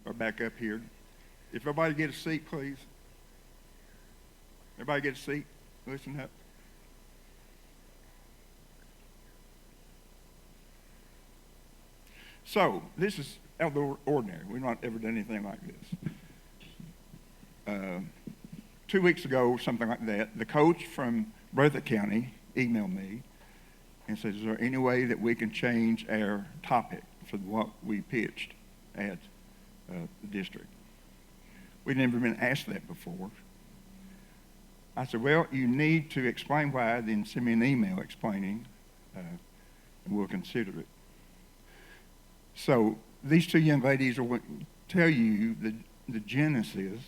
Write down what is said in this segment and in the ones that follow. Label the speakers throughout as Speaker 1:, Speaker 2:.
Speaker 1: are back up here. If everybody get a seat, please. Everybody get a seat. Listen up. So, this is out of the ordinary. We've not ever done anything like this. 2 weeks ago, something like that, the coach from Breathitt County emailed me and said, is there any way that we can change our topic for what we pitched at the district? We'd never been asked that before. I said, well, you need to explain why, then send me an email explaining, and we'll consider it. So these two young ladies will tell you the genesis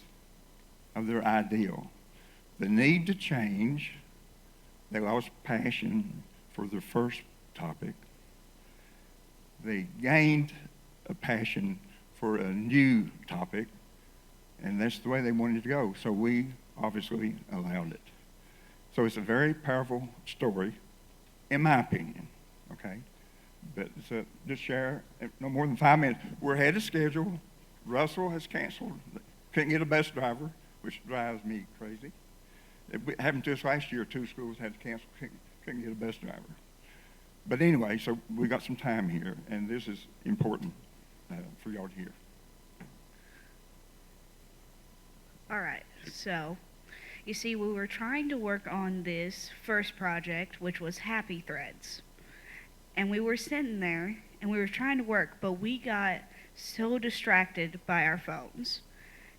Speaker 1: of their ideal. The need to change. They lost passion for their first topic. They gained a passion for a new topic, and that's the way they wanted to go. So we obviously allowed it. So it's a very powerful story, in my opinion, okay? But just share, no more than 5 minutes. We're ahead of schedule. Russell has canceled. Couldn't get a bus driver, which drives me crazy. It happened to us last year. 2 schools had to cancel. Couldn't get a bus driver. But anyway, so we got some time here, and this is important for y'all to hear.
Speaker 2: All right, so you see, we were trying to work on this first project, which was Happy Threads. And we were sitting there, and we were trying to work, but we got so distracted by our phones.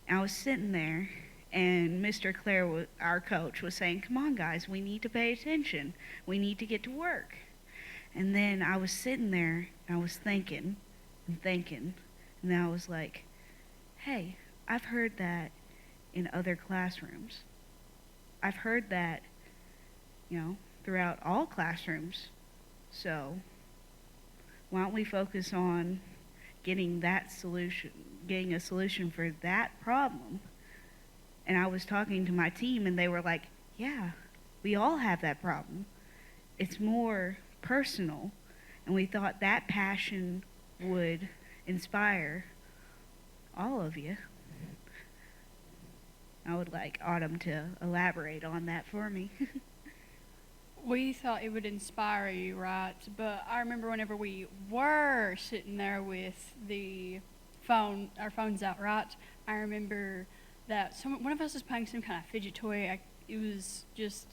Speaker 2: And I was sitting there, and Mr. Clare, our coach, was saying, come on, guys, we need to pay attention. We need to get to work. And then I was sitting there, and I was thinking, and then I was like, hey, I've heard that in other classrooms. I've heard that, throughout all classrooms. So why don't we focus on getting a solution for that problem? And I was talking to my team, and they were like, yeah, we all have that problem. It's more personal. And we thought that passion would inspire all of you. I would like Autumn to elaborate on that for me.
Speaker 3: We thought it would inspire you, right? But I remember whenever we were sitting there with our phones out, right? I remember that one of us was playing some kind of fidget toy. It was just,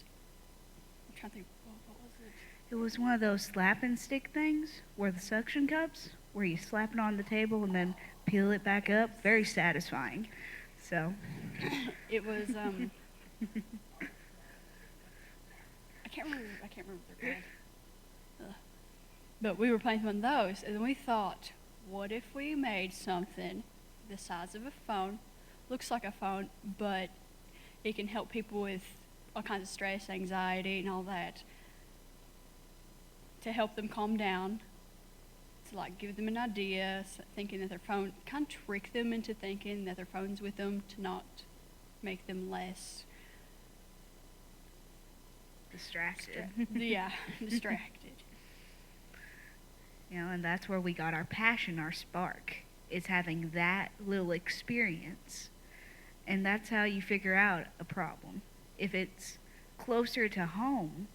Speaker 3: I'm trying to think, what was it?
Speaker 2: It was one of those slap and stick things, where the suction cups, where you slap it on the table and then peel it back up. Very satisfying. So.
Speaker 3: It was, I can't remember what they're called. But we were playing one of those, and then we thought, what if we made something the size of a phone, looks like a phone, but it can help people with all kinds of stress, anxiety, and all that, to help them calm down, to like give them an idea, thinking that their phone, kind of trick them into thinking that their phone's with them, to not make them less
Speaker 2: distracted.
Speaker 3: Distracted.
Speaker 2: And that's where we got our passion, our spark, is having that little experience. And that's how you figure out a problem. If it's closer to home,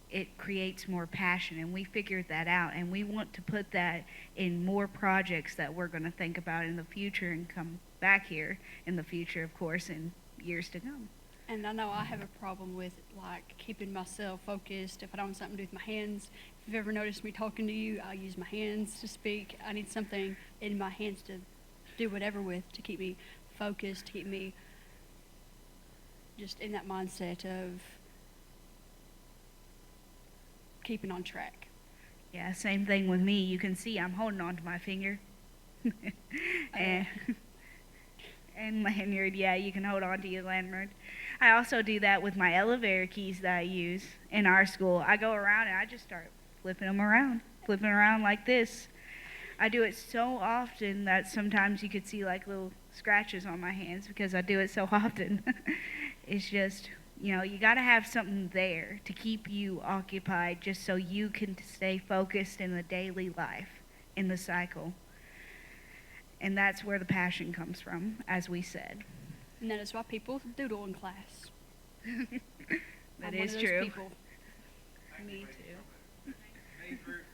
Speaker 2: it creates more passion, and we figured that out, and we want to put that in more projects that we're going to think about in the future and come back here in the future, of course, in years to come.
Speaker 3: And I know I have a problem with like keeping myself focused. If I don't have something to do with my hands, if you've ever noticed me talking to you, I use my hands to speak. I need something in my hands to do whatever with, to keep me focused, to keep me just in that mindset of keeping on track.
Speaker 2: Yeah, same thing with me. You can see I'm holding on to my finger. And lanyard, yeah, you can hold on to your lanyard. I also do that with my elevator keys that I use in our school. I go around and I just start flipping around like this. I do it so often that sometimes you could see like little scratches on my hands because I do it so often. It's just, you got to have something there to keep you occupied just so you can stay focused in the daily life, in the cycle. And that's where the passion comes from, as we said.
Speaker 3: And that is why people doodle in class.
Speaker 2: That
Speaker 3: I'm
Speaker 2: is
Speaker 3: one of those
Speaker 2: true.
Speaker 3: people.
Speaker 2: Me too.
Speaker 1: May 13th